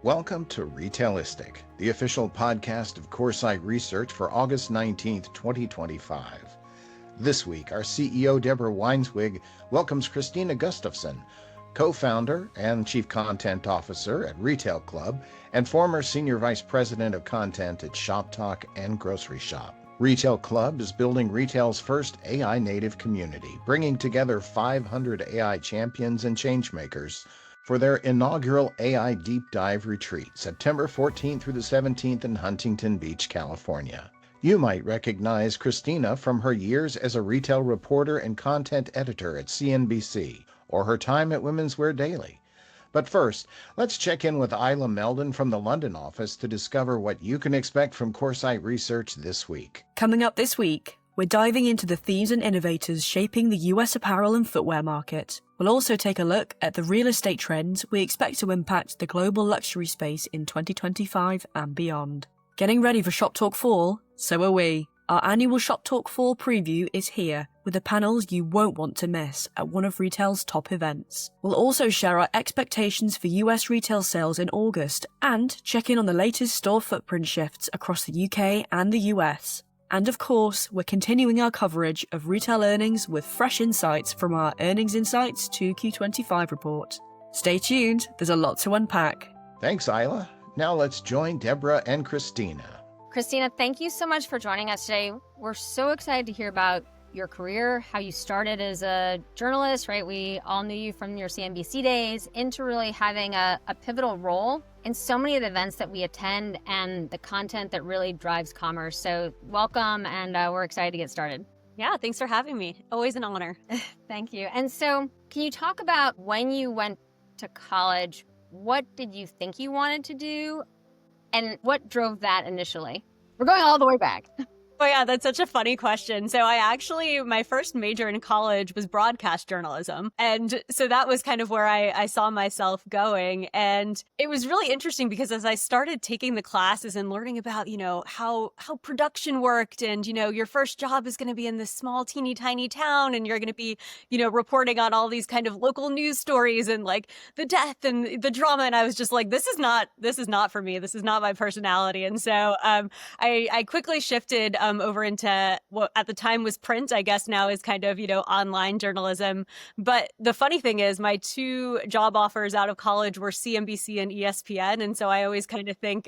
Welcome to Retailistic, the official podcast of Coresight Research for August 19th, 2025. This week, our CEO, Deborah Weinswig, welcomes Krystina Gustafson, co-founder and chief content officer at Retail Club and former senior vice president of content at Shop Talk and Grocery Shop. Retail Club is building retail's first AI-native community, bringing together 500 AI champions and changemakers for their inaugural AI Deep Dive Retreat, September 14th through the 17th in Huntington Beach, California. You might recognize Krystina from her years as a retail reporter and content editor at CNBC, or her time at Women's Wear Daily. But first, let's check in with Isla Meldon from the London office to discover what you can expect from Coresight Research this week. Coming up this week, we're diving into the themes and innovators shaping the US apparel and footwear market. We'll also take a look at the real estate trends we expect to impact the global luxury space in 2025 and beyond. Getting ready for Shop Talk Fall? So are we. Our annual Shop Talk Fall preview is here, with the panels you won't want to miss at one of retail's top events. We'll also share our expectations for US retail sales in August and check in on the latest store footprint shifts across the UK and the US. And of course, we're continuing our coverage of retail earnings with fresh insights from our Earnings Insights 2Q25 report. Stay tuned, there's a lot to unpack. Thanks, Isla. Now let's join Deborah and Krystina. Krystina, thank you so much for joining us today. We're so excited to hear about your career, how you started as a journalist, right? We all knew you from your CNBC days, into really having a pivotal role in so many of the events that we attend and the content that really drives commerce. So welcome, and we're excited to get started. Yeah, thanks for having me. Always an honor. Thank you. And so can you talk about when you went to college, what did you think you wanted to do, and what drove that initially? We're going all the way back. Oh yeah, that's such a funny question. So my first major in college was broadcast journalism. And so that was kind of where I saw myself going. And it was really interesting because as I started taking the classes and learning about, how production worked and, your first job is going to be in this small, teeny tiny town and you're going to be, reporting on all these kind of local news stories and like the death and the drama. And I was just like, this is not for me. This is not my personality. And so I quickly shifted over into what at the time was print, I guess now is kind of, online journalism. But the funny thing is my two job offers out of college were CNBC and ESPN. And so I always kind of think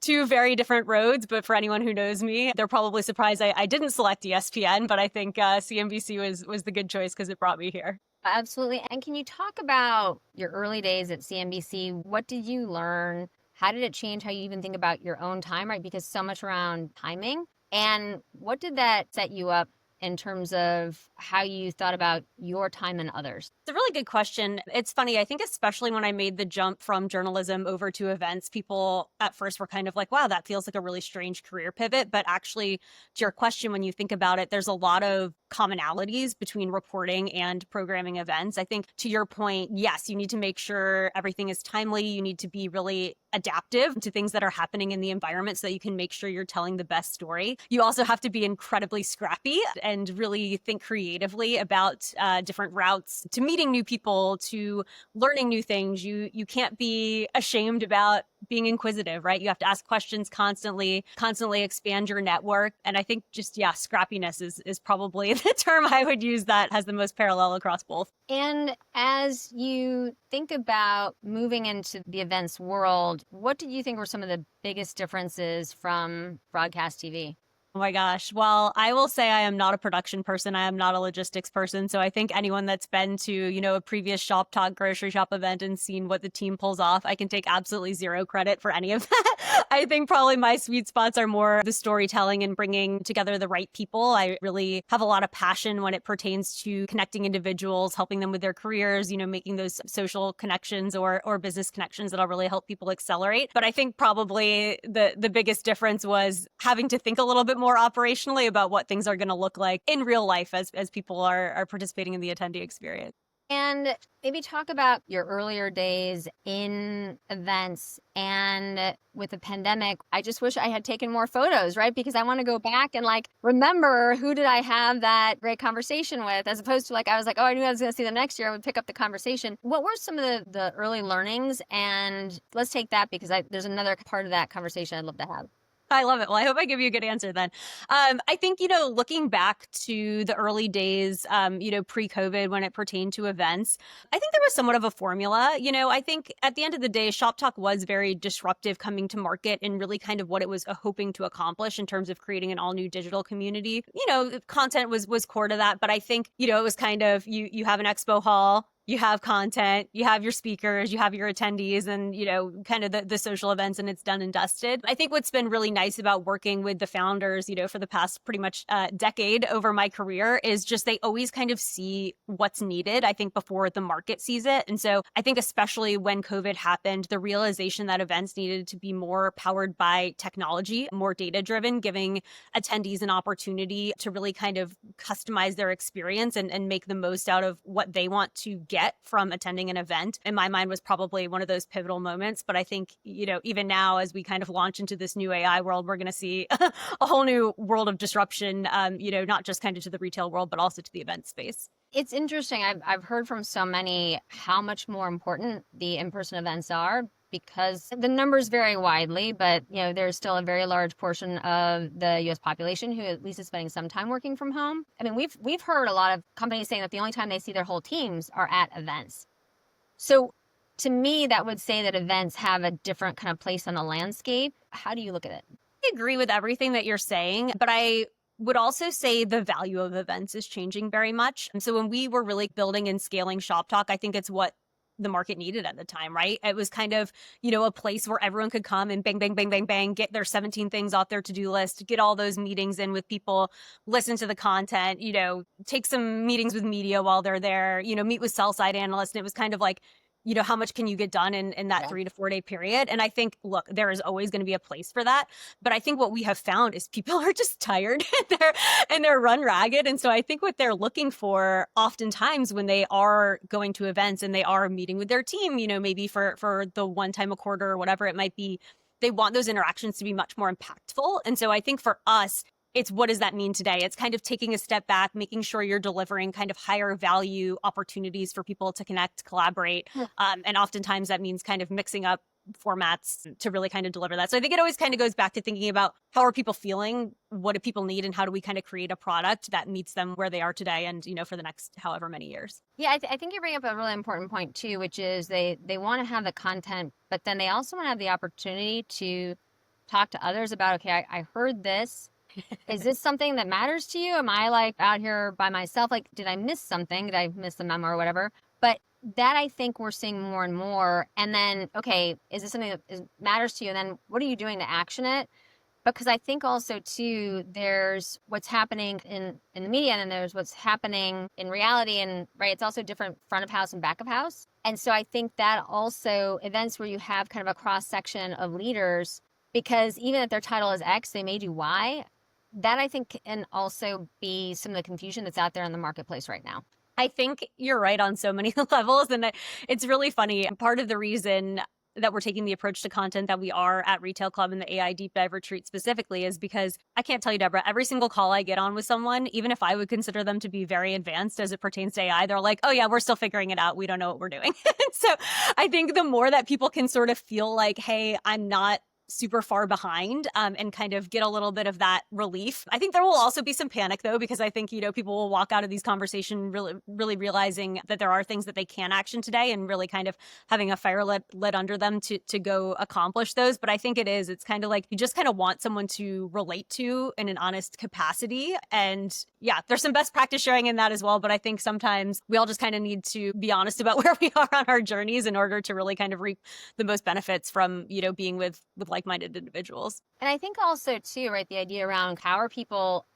two very different roads. But for anyone who knows me, they're probably surprised I didn't select ESPN, but I think CNBC was the good choice because it brought me here. Absolutely. And can you talk about your early days at CNBC? What did you learn? How did it change how you even think about your own time, right? Because so much around timing. And what did that set you up in terms of how you thought about your time and others? It's a really good question. It's funny. I think especially when I made the jump from journalism over to events, people at first were kind of like, wow, that feels like a really strange career pivot. But actually, to your question, when you think about it, there's a lot of commonalities between reporting and programming events. I think to your point, yes, you need to make sure everything is timely. You need to be really adaptive to things that are happening in the environment so that you can make sure you're telling the best story. You also have to be incredibly scrappy and really think creatively about different routes to meeting new people, to learning new things. You can't be ashamed about being inquisitive, right? You have to ask questions constantly expand your network. And I think just, scrappiness is probably the term I would use that has the most parallel across both. And as you think about moving into the events world, what did you think were some of the biggest differences from broadcast TV? Oh my gosh. Well, I will say I am not a production person. I am not a logistics person. So I think anyone that's been to, a previous Shop Talk grocery shop event and seen what the team pulls off, I can take absolutely zero credit for any of that. I think probably my sweet spots are more the storytelling and bringing together the right people. I really have a lot of passion when it pertains to connecting individuals, helping them with their careers, making those social connections or business connections that'll really help people accelerate. But I think probably the biggest difference was having to think a little bit more operationally about what things are going to look like in real life as people are participating in the attendee experience. And maybe talk about your earlier days in events and with the pandemic. I just wish I had taken more photos, right? Because I want to go back and like remember who did I have that great conversation with, as opposed to like, I was like, oh, I knew I was going to see them next year. I would pick up the conversation. What were some of the early learnings? And let's take that because there's another part of that conversation I'd love to have. I love it. Well, I hope I give you a good answer then. I think, looking back to the early days, pre-COVID when it pertained to events, I think there was somewhat of a formula. I think at the end of the day, Shop Talk was very disruptive coming to market and really kind of what it was hoping to accomplish in terms of creating an all new digital community. Content was core to that, but I think, it was kind of, you have an expo hall, you have content, you have your speakers, you have your attendees, and, kind of the social events, and it's done and dusted. I think what's been really nice about working with the founders, for the past pretty much decade over my career is just they always kind of see what's needed, I think, before the market sees it. And so I think especially when COVID happened, the realization that events needed to be more powered by technology, more data-driven, giving attendees an opportunity to really kind of customize their experience and make the most out of what they want to get from attending an event, in my mind, was probably one of those pivotal moments. But I think, even now, as we kind of launch into this new AI world, we're going to see a whole new world of disruption, not just kind of to the retail world, but also to the event space. It's interesting. I've heard from so many how much more important the in-person events are, because the numbers vary widely, but there's still a very large portion of the U.S. population who at least is spending some time working from home. I mean, we've heard a lot of companies saying that the only time they see their whole teams are at events. So to me, that would say that events have a different kind of place on the landscape. How do you look at it? I agree with everything that you're saying, but I would also say the value of events is changing very much. And so when we were really building and scaling Shop Talk, I think it's what the market needed at the time, right? It was kind of, a place where everyone could come and bang, bang, bang, bang, bang, get their 17 things off their to-do list, get all those meetings in with people, listen to the content, take some meetings with media while they're there, meet with sell-side analysts. And it was kind of like, how much can you get done in that 3 to 4 day period? And I think, look, there is always going to be a place for that. But I think what we have found is people are just tired and they're run ragged. And so I think what they're looking for oftentimes when they are going to events and they are meeting with their team, maybe for the one time a quarter or whatever it might be, they want those interactions to be much more impactful. And so I think for us, it's what does that mean today? It's kind of taking a step back, making sure you're delivering kind of higher value opportunities for people to connect, collaborate. And oftentimes that means kind of mixing up formats to really kind of deliver that. So I think it always kind of goes back to thinking about how are people feeling? What do people need? And how do we kind of create a product that meets them where they are today and, for the next however many years? Yeah, I think you bring up a really important point too, which is they want to have the content, but then they also want to have the opportunity to talk to others about, okay, I heard this. Is this something that matters to you? Am I like out here by myself? Like, did I miss something? Did I miss the memo or whatever? But that I think we're seeing more and more. And then, okay, is this something that matters to you? And then what are you doing to action it? Because I think also too, there's what's happening in the media and then there's what's happening in reality. And right, it's also different front of house and back of house. And so I think that also events where you have kind of a cross section of leaders, because even if their title is X, they may do Y. That I think can also be some of the confusion that's out there in the marketplace right now. I think you're right on so many levels. And it's really funny. Part of the reason that we're taking the approach to content that we are at Retail Club and the AI Deep Dive Retreat specifically is because I can't tell you, Deborah, every single call I get on with someone, even if I would consider them to be very advanced as it pertains to AI, they're like, oh yeah, we're still figuring it out. We don't know what we're doing. So I think the more that people can sort of feel like, hey, I'm not super far behind and kind of get a little bit of that relief. I think there will also be some panic though, because I think, people will walk out of these conversations really realizing that there are things that they can action today and really kind of having a fire lit under them to go accomplish those. But I think it's kind of like you just kind of want someone to relate to in an honest capacity. And yeah, there's some best practice sharing in that as well. But I think sometimes we all just kind of need to be honest about where we are on our journeys in order to really kind of reap the most benefits from, being with like-minded individuals. And I think also too, right, the idea around how are people,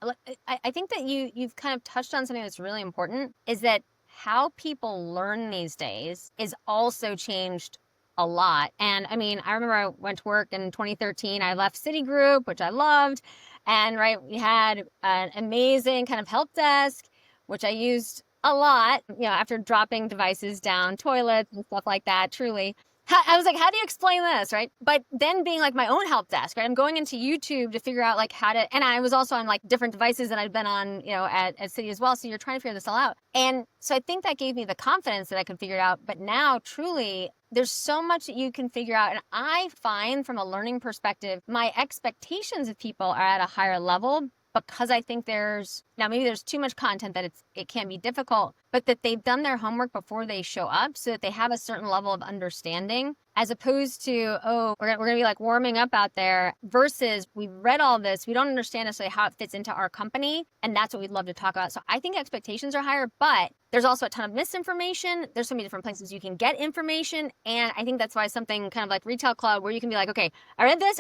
I think that you've kind of touched on something that's really important, is that how people learn these days is also changed a lot. And I mean, I remember I went to work in 2013, I left Citigroup, which I loved. And right, we had an amazing kind of help desk, which I used a lot, after dropping devices down toilets and stuff like that, truly. I was like, how do you explain this, right? But then being like my own help desk, right? I'm going into YouTube to figure out like how to, and I was also on like different devices and I'd been on, at Citi as well. So you're trying to figure this all out. And so I think that gave me the confidence that I could figure it out. But now truly, there's so much that you can figure out. And I find from a learning perspective, my expectations of people are at a higher level because I think maybe there's too much content that it can be difficult, but that they've done their homework before they show up so that they have a certain level of understanding, as opposed to, we're going to be like warming up out there versus we've read all this. We don't understand necessarily how it fits into our company. And that's what we'd love to talk about. So I think expectations are higher, but there's also a ton of misinformation. There's so many different places you can get information. And I think that's why something kind of like Retail Club, where you can be like, okay, I read this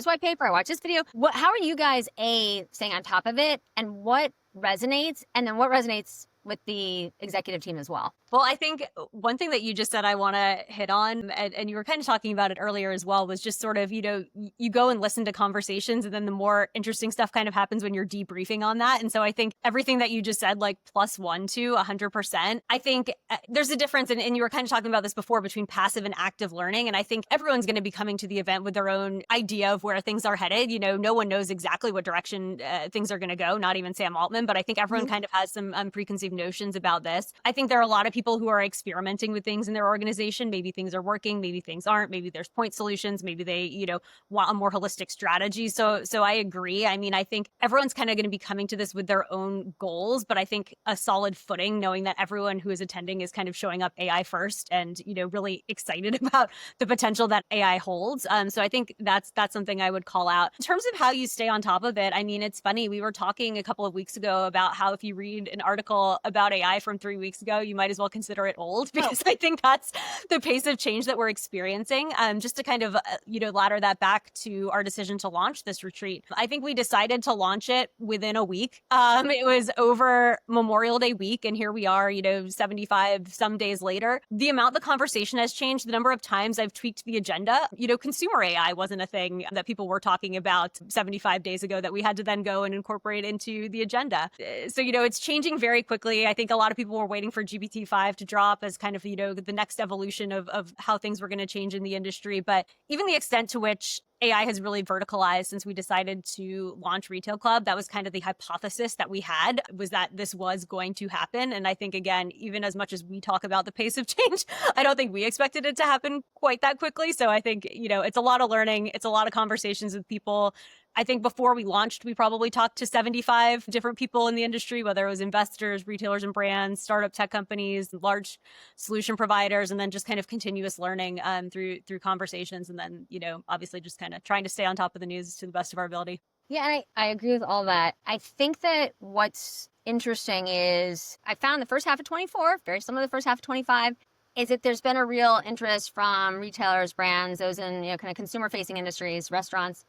white paper, I watched this video. How are you guys, staying on top of it? And what resonates? And then what resonates with the executive team as well? Well, I think one thing that you just said I want to hit on, and you were kind of talking about it earlier as well, was just sort of, you go and listen to conversations and then the more interesting stuff kind of happens when you're debriefing on that. And so I think everything that you just said, like +1 to 100%, I think there's a difference. And you were kind of talking about this before between passive and active learning. And I think everyone's going to be coming to the event with their own idea of where things are headed. No one knows exactly what direction things are going to go, not even Sam Altman, but I think everyone kind of has some preconceived notions about this. I think there are a lot of people who are experimenting with things in their organization. Maybe things are working, maybe things aren't, maybe there's point solutions, maybe they, want a more holistic strategy. So I agree. I mean, I think everyone's kind of going to be coming to this with their own goals, but I think a solid footing, knowing that everyone who is attending is kind of showing up AI first and, really excited about the potential that AI holds. So I think that's something I would call out. In terms of how you stay on top of it, I mean, it's funny. We were talking a couple of weeks ago about how if you read an article about AI from 3 weeks ago, you might as well consider it old, because I think that's the pace of change that we're experiencing. Just to kind of, ladder that back to our decision to launch this retreat. I think we decided to launch it within a week. It was over Memorial Day week, and here we are, 75 some days later. The amount the conversation has changed, the number of times I've tweaked the agenda. Consumer AI wasn't a thing that people were talking about 75 days ago that we had to then go and incorporate into the agenda. So, it's changing very quickly. I think a lot of people were waiting for GPT-5 to drop as kind of, the next evolution of how things were going to change in the industry. But even the extent to which AI has really verticalized since we decided to launch Retail Club, that was kind of the hypothesis that we had, was that this was going to happen. And I think, again, even as much as we talk about the pace of change, I don't think we expected it to happen quite that quickly. So I think, it's a lot of learning. It's a lot of conversations with people. I think before we launched, we probably talked to 75 different people in the industry, whether it was investors, retailers and brands, startup tech companies, large solution providers, and then just kind of continuous learning through conversations. And then, obviously just kind of trying to stay on top of the news to the best of our ability. Yeah, and I agree with all that. I think that what's interesting is I found the first half of 24, very similar to the first half of 25, is that there's been a real interest from retailers, brands, those in kind of consumer-facing industries, restaurants,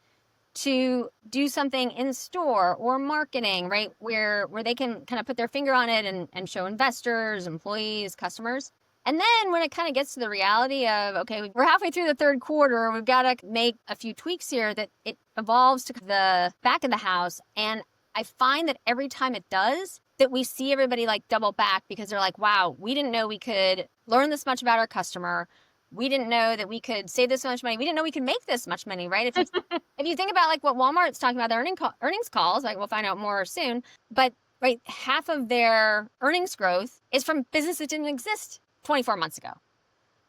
to do something in store or marketing, right? Where they can kind of put their finger on it and show investors, employees, customers. And then when it kind of gets to the reality of, okay, we're halfway through the third quarter, we've got to make a few tweaks here, that it evolves to the back of the house. And I find that every time it does, that we see everybody like double back, because they're like, wow, we didn't know we could learn this much about our customer. We didn't know that we could save this much money. We didn't know we could make this much money, right? If you think about like what Walmart's talking about their earnings calls, like we'll find out more soon, but right, half of their earnings growth is from business that didn't exist 24 months ago,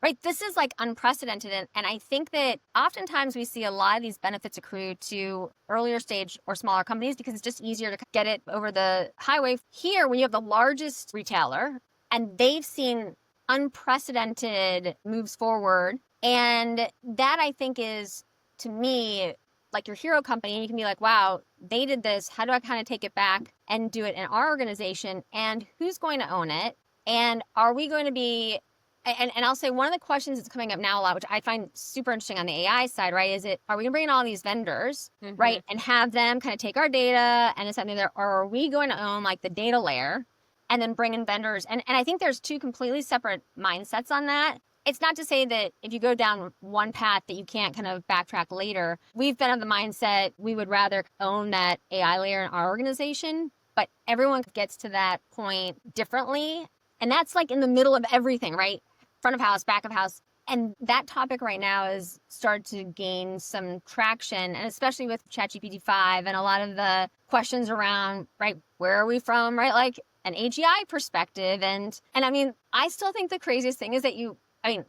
right? This is like unprecedented. And I think that oftentimes we see a lot of these benefits accrue to earlier stage or smaller companies because it's just easier to get it over the highway. Here, when you have the largest retailer and they've seen unprecedented moves forward. And that I think is, to me, like your hero company. And you can be like, wow, they did this. How do I kind of take it back and do it in our organization? And who's going to own it? And are we going to be, and I'll say one of the questions that's coming up now a lot, which I find super interesting on the AI side, right? Is it, are we going to bring in all these vendors, right? And have them kind of take our data and it's something there, or are we going to own like the data layer? And then bring in vendors. And I think there's two completely separate mindsets on that. It's not to say that if you go down one path that you can't kind of backtrack later. We've been of the mindset we would rather own that AI layer in our organization but everyone gets to that point differently. And that's like in the middle of everything, right? Front of house, back of house. And that topic right now has started to gain some traction, and especially with ChatGPT 5 and a lot of the questions around, right, where are we from, right, like an AGI perspective. And I mean, I still think the craziest thing is that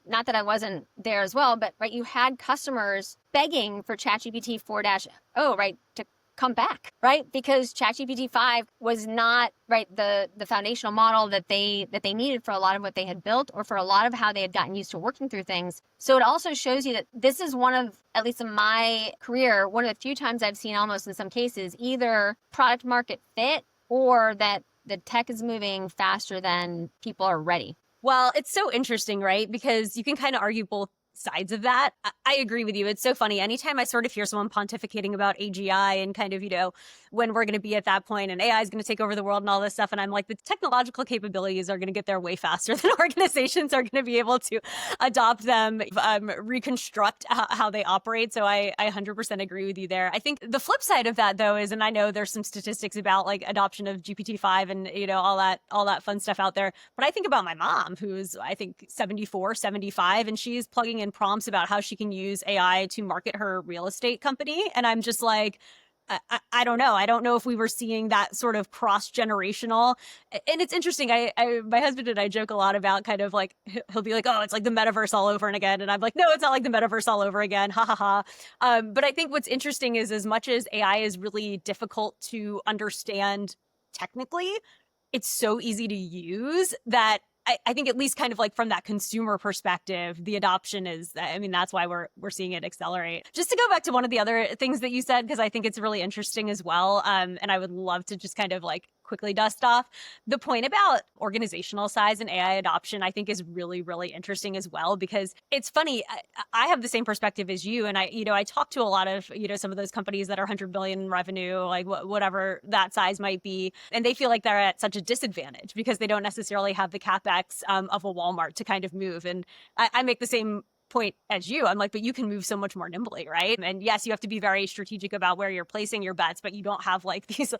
not that I wasn't there as well, but right, you had customers begging for ChatGPT 4.0, right, to come back, right? Because ChatGPT 5 was not, right, the foundational model that they needed for a lot of what they had built, or for a lot of how they had gotten used to working through things. So it also shows you that this is one of, at least in my career, one of the few times I've seen, almost in some cases, either product market fit or that the tech is moving faster than people are ready. Well, it's so interesting, right? Because you can kind of argue both sides of that. I agree with you. It's so funny. Anytime I sort of hear someone pontificating about AGI and kind of, when we're going to be at that point and AI is going to take over the world and all this stuff, and I'm like, the technological capabilities are going to get there way faster than organizations are going to be able to adopt them, reconstruct how they operate. So I 100% agree with you there. I think the flip side of that, though, is, and I know there's some statistics about like adoption of GPT-5 and, all that fun stuff out there. But I think about my mom, who's, I think, 74, 75, and she's plugging in prompts about how she can use AI to market her real estate company. And I'm just like, I don't know. I don't know if we were seeing that sort of cross-generational. And it's interesting. My husband and I joke a lot about kind of like, he'll be like, oh, it's like the metaverse all over and again. And I'm like, no, it's not like the metaverse all over again. Ha ha ha. But I think what's interesting is, as much as AI is really difficult to understand technically, it's so easy to use that I think, at least kind of like from that consumer perspective, the adoption is, that's why we're seeing it accelerate. Just to go back to one of the other things that you said, because I think it's really interesting as well. And I would love to just kind of like quickly dust off the point about organizational size and AI adoption. I think is really, really interesting as well, because it's funny. I have the same perspective as you. And I talk to a lot of, some of those companies that are 100 billion in revenue, like whatever that size might be. And they feel like they're at such a disadvantage because they don't necessarily have the CapEx of a Walmart to kind of move. And I make the same point as you. I'm like, but you can move so much more nimbly, right? And yes, you have to be very strategic about where you're placing your bets, but you don't have like these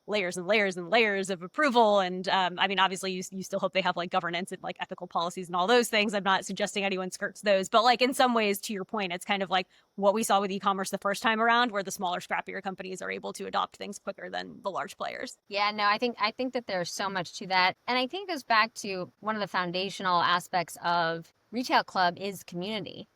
layers and layers and layers of approval. And obviously you still hope they have like governance and like ethical policies and all those things. I'm not suggesting anyone skirts those, but like in some ways, to your point, it's kind of like what we saw with e-commerce the first time around, where the smaller, scrappier companies are able to adopt things quicker than the large players. Yeah, no, I think that there's so much to that. And I think it goes back to one of the foundational aspects of Retail Club is community.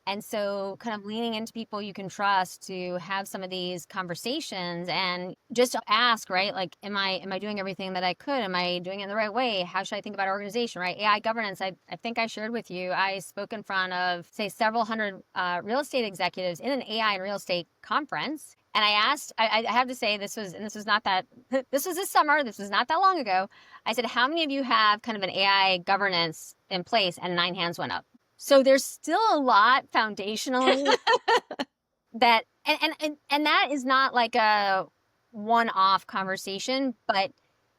And so kind of leaning into people you can trust to have some of these conversations and just to ask, right? Like, am I doing everything that I could? Am I doing it in the right way? How should I think about organization, right? AI governance, I think I shared with you, I spoke in front of, say, several hundred real estate executives in an AI and real estate conference. And I asked, I have to say, this was this summer, this was not that long ago. I said, how many of you have kind of an AI governance in place? And 9 hands went up. So there's still a lot foundationally that, and that is not like a one-off conversation, but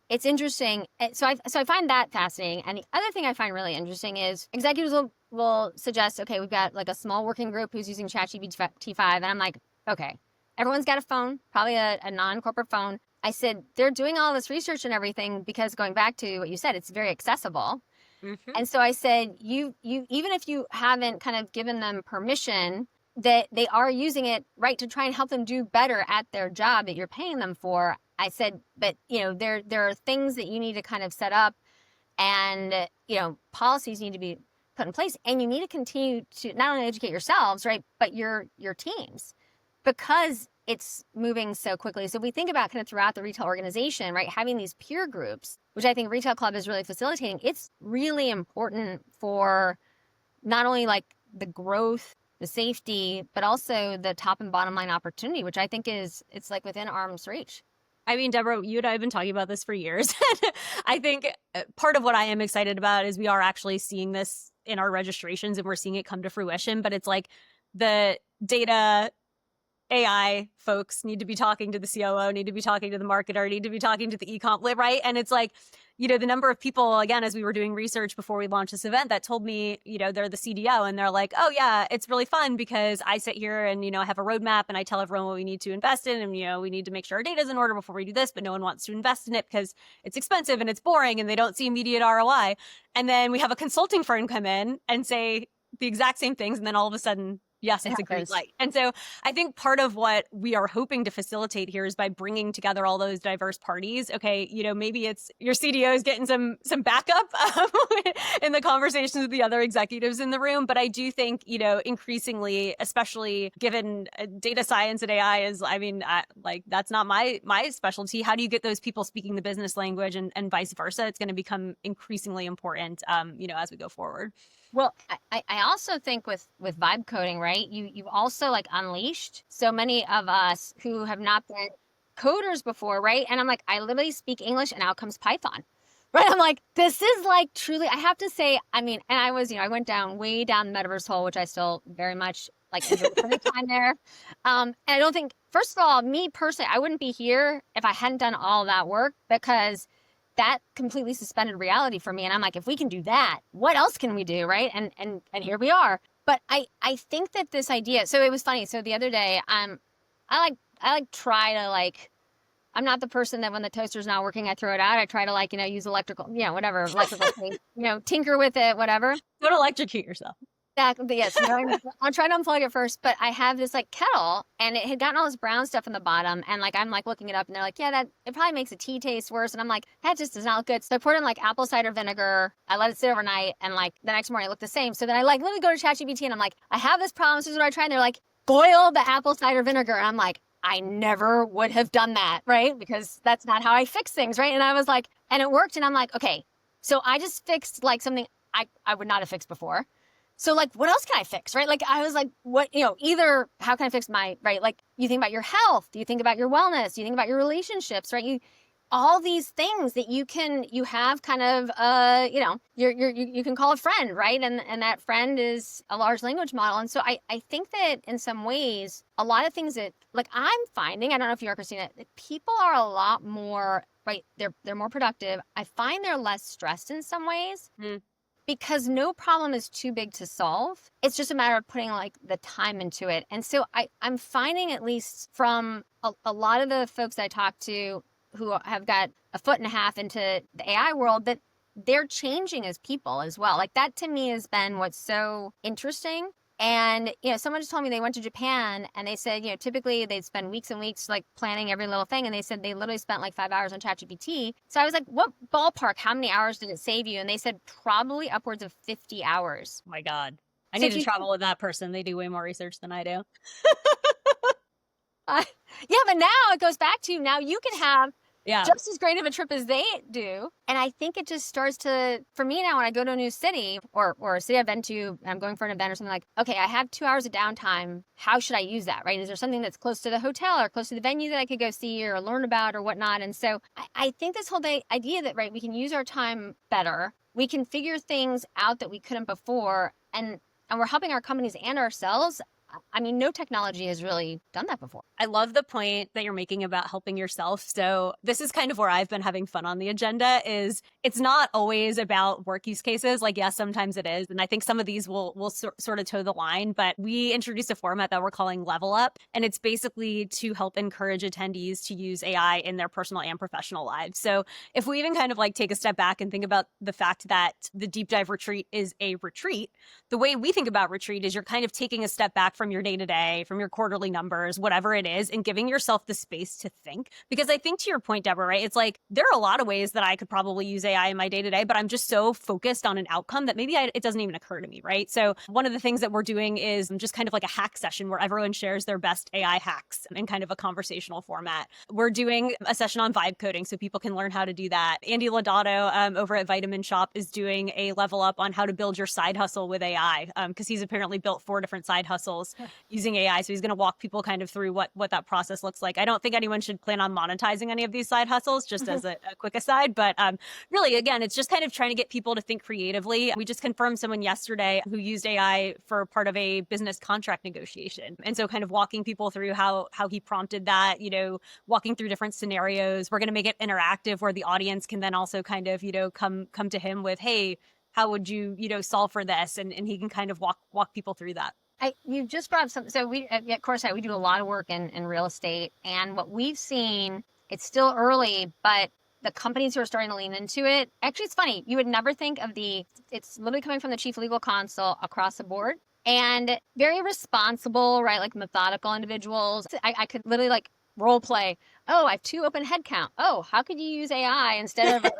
it's interesting. So I find that fascinating. And the other thing I find really interesting is executives will suggest, okay, we've got like a small working group who's using ChatGPT 5. And I'm like, okay, everyone's got a phone, probably a non-corporate phone. I said, they're doing all this research and everything because, going back to what you said, it's very accessible. Mm-hmm. And so I said, you even if you haven't kind of given them permission, that they are using it, right, to try and help them do better at their job that you're paying them for. I said, but there are things that you need to kind of set up, and policies need to be put in place, and you need to continue to not only educate yourselves, right, but your teams, because it's moving so quickly. So we think about kind of throughout the retail organization, right, having these peer groups, which I think Retail Club is really facilitating. It's really important for not only like the growth, the safety, but also the top and bottom line opportunity, which I think it's like within arm's reach. I mean, Deborah, you and I have been talking about this for years. I think part of what I am excited about is we are actually seeing this in our registrations and we're seeing it come to fruition, but it's like the data AI folks need to be talking to the COO, need to be talking to the marketer, need to be talking to the e-com, right? And it's like, the number of people, again, as we were doing research before we launched this event, that told me, they're the CDO and they're like, oh yeah, it's really fun because I sit here and, I have a roadmap and I tell everyone what we need to invest in and, we need to make sure our data is in order before we do this, but no one wants to invest in it because it's expensive and it's boring and they don't see immediate ROI. And then we have a consulting firm come in and say the exact same things. And then all of a sudden, yes, it's a green light. And so I think part of what we are hoping to facilitate here is by bringing together all those diverse parties. Okay, maybe it's your CDO is getting some backup in the conversations with the other executives in the room. But I do think, increasingly, especially given data science and AI is, that's not my specialty. How do you get those people speaking the business language and vice versa? It's going to become increasingly important, as we go forward. Well, I also think with vibe coding, right? You've also unleashed so many of us who have not been coders before, right? And I'm like, I literally speak English and out comes Python, right? I'm like, this is truly, I have to say, and I was, I went way down the metaverse hole, which I still very much enjoy the time there. And I don't think, first of all, me personally, I wouldn't be here if I hadn't done all that work because that completely suspended reality for me. And I'm like, if we can do that, what else can we do? Right. And here we are. But I think that this idea, so it was funny. So the other day, I try to I'm not the person that when the toaster's not working, I throw it out. I try to use electrical, electrical thing, tinker with it, whatever. Don't electrocute yourself. Exactly. Yes. I'll try to unplug it first, but I have this kettle and it had gotten all this brown stuff in the bottom. And I'm looking it up and they're like, yeah, it probably makes the tea taste worse. And I'm like, that just does not look good. So I poured in apple cider vinegar. I let it sit overnight and the next morning it looked the same. So then I literally go to ChatGPT and I'm like, I have this problem. This is what I try. And they're like, boil the apple cider vinegar. And I'm like, I never would have done that. Right. Because that's not how I fix things. Right. And I was like, and it worked. And I'm like, okay, so I just fixed something I would not have fixed before. So what else can I fix, right? I was like, what, either how can I fix my, right? You think about your health, you think about your wellness, you think about your relationships, right? All these things that you have kind of, you can call a friend, right? And that friend is a large language model. And so I think that in some ways, a lot of things that I'm finding, I don't know if you are, Krystina, that people are a lot more, right? They're more productive. I find they're less stressed in some ways. Because no problem is too big to solve. It's just a matter of putting the time into it. And so I'm finding, at least from a lot of the folks I talk to who have got a foot and a half into the AI world, that they're changing as people as well. That to me has been what's so interesting. And, someone just told me they went to Japan and they said, typically they'd spend weeks and weeks planning every little thing. And they said they literally spent 5 hours on ChatGPT. So I was like, what ballpark, how many hours did it save you? And they said probably upwards of 50 hours. Oh my God. I need to travel with that person. They do way more research than I do. Yeah, but now it goes back to now you can have just as great of a trip as they do. And I think it just starts to, for me now, when I go to a new city or a city I've been to, I'm going for an event or something okay, I have 2 hours of downtime. How should I use that, right? Is there something that's close to the hotel or close to the venue that I could go see or learn about or whatnot? And so I think this whole idea that, right, we can use our time better. We can figure things out that we couldn't before. And we're helping our companies and ourselves. No technology has really done that before. I love the point that you're making about helping yourself. So this is kind of where I've been having fun on the agenda is it's not always about work use cases. Yes, sometimes it is. And I think some of these will sort of toe the line, but we introduced a format that we're calling Level Up. And it's basically to help encourage attendees to use AI in their personal and professional lives. So if we even kind of take a step back and think about the fact that the deep dive retreat is a retreat, the way we think about retreat is you're kind of taking a step back from your day-to-day, from your quarterly numbers, whatever it is, and giving yourself the space to think. Because I think to your point, Deborah, right? It's there are a lot of ways that I could probably use AI in my day-to-day, but I'm just so focused on an outcome that maybe it doesn't even occur to me, right? So one of the things that we're doing is just kind of a hack session where everyone shares their best AI hacks in kind of a conversational format. We're doing a session on vibe coding so people can learn how to do that. Andy Lodato over at Vitamin Shop is doing a level up on how to build your side hustle with AI because he's apparently built 4 different side hustles hustles using AI. So he's going to walk people kind of through what that process looks like. I don't think anyone should plan on monetizing any of these side hustles, just as a quick aside. But really, again, it's just kind of trying to get people to think creatively. We just confirmed someone yesterday who used AI for part of a business contract negotiation. And so kind of walking people through how he prompted that, walking through different scenarios. We're going to make it interactive where the audience can then also kind of, come to him with, hey, how would you, solve for this? And he can kind of walk people through that. You just brought up something. So we at Coresight, we do a lot of work in real estate. And what we've seen, it's still early, but the companies who are starting to lean into it, actually, it's funny. You would never think of it's literally coming from the chief legal counsel across the board. And very responsible, right? Like methodical individuals. I could literally like role play. Oh, I have 2 open headcount. Oh, how could you use AI instead of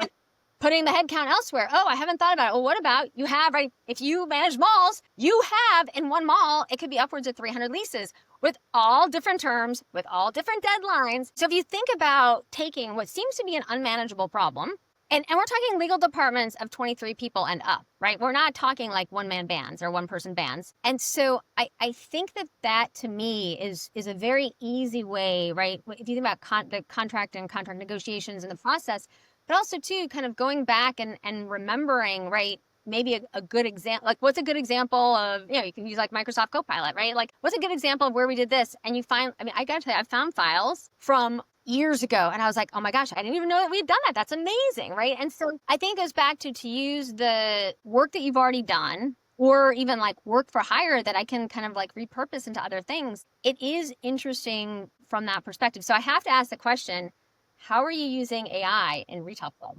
putting the headcount elsewhere? Oh, I haven't thought about it. Well, what about you have, right? If you manage malls, you have in one mall, it could be upwards of 300 leases with all different terms, with all different deadlines. So if you think about taking what seems to be an unmanageable problem, and we're talking legal departments of 23 people and up, right? We're not talking like one-man bands or one-person bands. And so I think that to me is a very easy way, right? If you think about the contract and contract negotiations and the process, but also too, kind of going back and remembering, right? Maybe a good example, like what's a good example of, you can use like Microsoft Copilot, right? Like what's a good example of where we did this? And you find, I gotta tell you, I found files from years ago and I was like, oh my gosh, I didn't even know that we had done that. That's amazing, right? And so I think it goes back to use the work that you've already done, or even like work for hire that I can kind of like repurpose into other things. It is interesting from that perspective. So I have to ask the question, how are you using AI in Retail Club?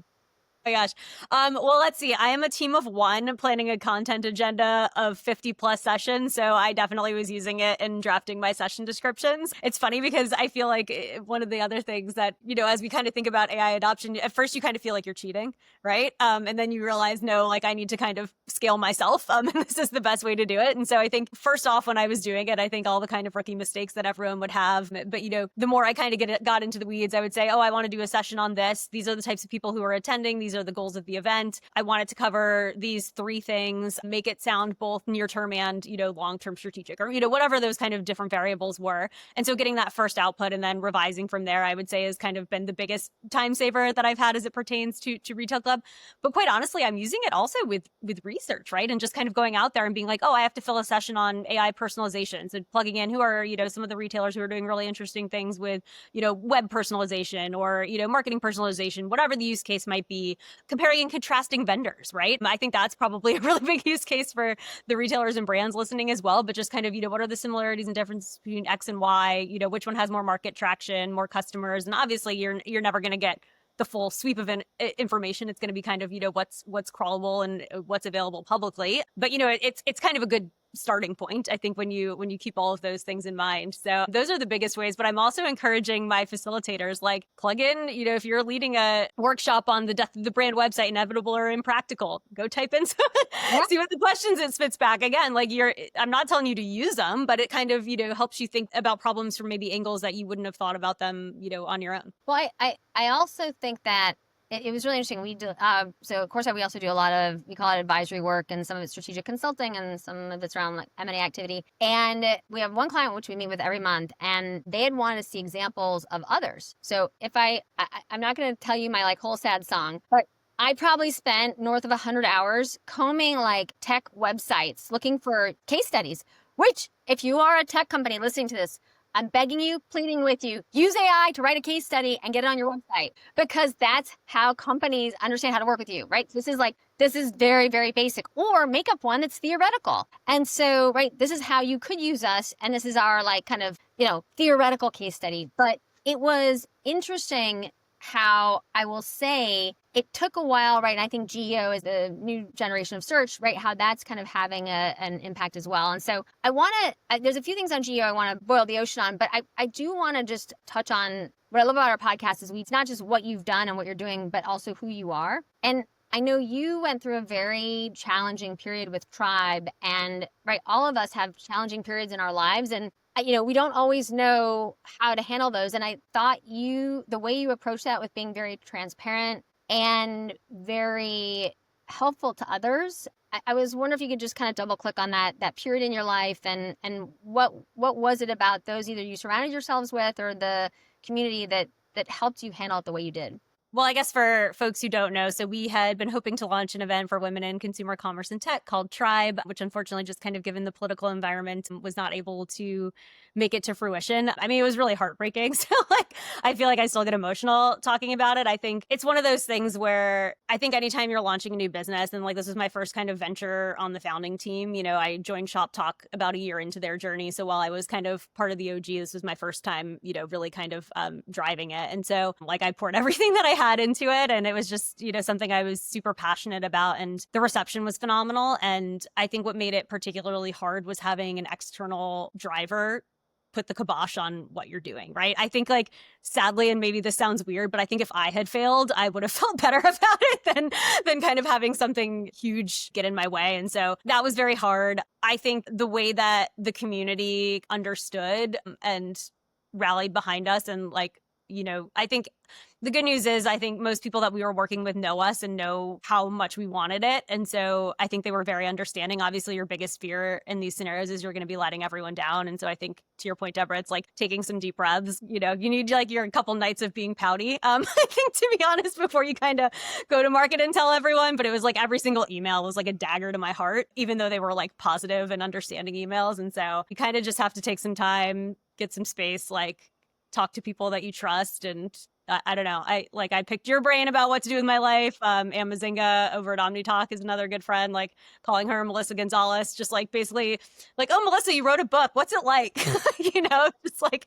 Oh my gosh. Well, let's see. I am a team of 1 planning a content agenda of 50 plus sessions. So I definitely was using it in drafting my session descriptions. It's funny because I feel like one of the other things that, as we kind of think about AI adoption, at first you kind of feel like you're cheating, right? And then you realize, no, like I need to kind of scale myself. And this is the best way to do it. And so I think first off, when I was doing it, I think all the kind of rookie mistakes that everyone would have. But, the more I kind of got into the weeds, I would say, oh, I want to do a session on this. These are the types of people who are attending. These are the goals of the event. I wanted to cover these 3 things, make it sound both near term and, long-term strategic, or, whatever those kind of different variables were. And so getting that first output and then revising from there, I would say has kind of been the biggest time saver that I've had as it pertains to Retail Club. But quite honestly, I'm using it also with research, right? And just kind of going out there and being like, oh, I have to fill a session on AI personalization. So plugging in who are, some of the retailers who are doing really interesting things with, web personalization or, marketing personalization, whatever the use case might be, comparing and contrasting vendors, right? I think that's probably a really big use case for the retailers and brands listening as well, but just kind of, what are the similarities and differences between X and Y, which one has more market traction, more customers, and obviously you're never going to get the full sweep of information. It's going to be kind of, what's crawlable and what's available publicly. But, it's kind of a good starting point, I think, when you keep all of those things in mind. So those are the biggest ways. But I'm also encouraging my facilitators, like plug in, if you're leading a workshop on the death of the brand website, inevitable or impractical, go type in see what the questions it spits back. Again, like I'm not telling you to use them, but it kind of, helps you think about problems from maybe angles that you wouldn't have thought about them, on your own. Well, I also think that it was really interesting. We do, so of course, we also do a lot of, we call it advisory work, and some of it's strategic consulting and some of it's around like M&A activity. And we have one client which we meet with every month, and they had wanted to see examples of others. So if I'm not going to tell you my like whole sad song, but I probably spent north of 100 hours combing like tech websites, looking for case studies, which if you are a tech company listening to this, I'm begging you, pleading with you, use AI to write a case study and get it on your website, because that's how companies understand how to work with you, right? This is very, very basic. Or make up one that's theoretical. And so, right, this is how you could use us. And this is our like kind of, theoretical case study. But it was interesting how I will say it took a while, right? And I think GEO is the new generation of search, right? How that's kind of having an impact as well. And so there's a few things on GEO I want to boil the ocean on, but I do want to just touch on what I love about our podcast is it's not just what you've done and what you're doing, but also who you are. And I know you went through a very challenging period with Tribe, and right, all of us have challenging periods in our lives, and we don't always know how to handle those. And I thought the way you approach that with being very transparent and very helpful to others, I was wondering if you could just kind of double click on that period in your life and what was it about those either you surrounded yourselves with or the community that helped you handle it the way you did? Well, I guess for folks who don't know, so we had been hoping to launch an event for women in consumer commerce and tech called Tribe, which unfortunately just kind of given the political environment was not able to make it to fruition. I mean, it was really heartbreaking. So like, I feel like I still get emotional talking about it. I think it's one of those things where I think anytime you're launching a new business, and like this was my first kind of venture on the founding team, you know, I joined Shop Talk about a year into their journey. So while I was kind of part of the OG, this was my first time, you know, really kind of driving it. And so like I poured everything that I had into it. And it was just, you know, something I was super passionate about. And the reception was phenomenal. And I think what made it particularly hard was having an external driver put the kibosh on what you're doing, right? I think like sadly, and maybe this sounds weird, but I think if I had failed, I would have felt better about it than kind of having something huge get in my way. And so that was very hard. I think the way that the community understood and rallied behind us and like, you know, I think the good news is I think most people that we were working with know us and know how much we wanted it. And so I think they were very understanding. Obviously, your biggest fear in these scenarios is you're going to be letting everyone down. And so I think to your point, Deborah, it's like taking some deep breaths. You know, you need like your couple nights of being pouty. I think to be honest, before you kind of go to market and tell everyone, but it was like every single email was like a dagger to my heart, even though they were like positive and understanding emails. And so you kind of just have to take some time, get some space, like talk to people that you trust. And I don't know. I picked your brain about what to do with my life. Ann Mazinga over at OmniTalk is another good friend, like calling her Melissa Gonzalez, just like basically like, oh, Melissa, you wrote a book. What's it like? You know, just like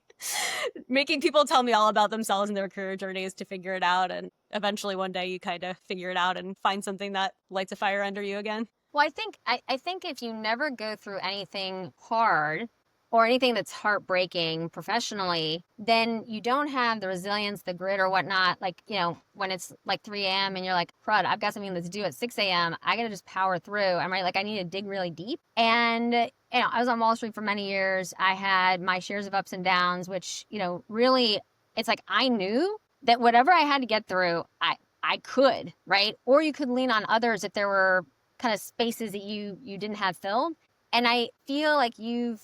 making people tell me all about themselves and their career journeys to figure it out. And eventually one day you kind of figure it out and find something that lights a fire under you again. Well, I think if you never go through anything hard or anything that's heartbreaking professionally, then you don't have the resilience, the grit or whatnot. Like, you know, when it's like 3 a.m. and you're like, crud, I've got something to do at 6 a.m. I got to just power through. I'm right. Like I need to dig really deep. And, you know, I was on Wall Street for many years. I had my shares of ups and downs, which, you know, really, it's like I knew that whatever I had to get through, I could, right? Or you could lean on others if there were kind of spaces that you didn't have filled. And I feel like you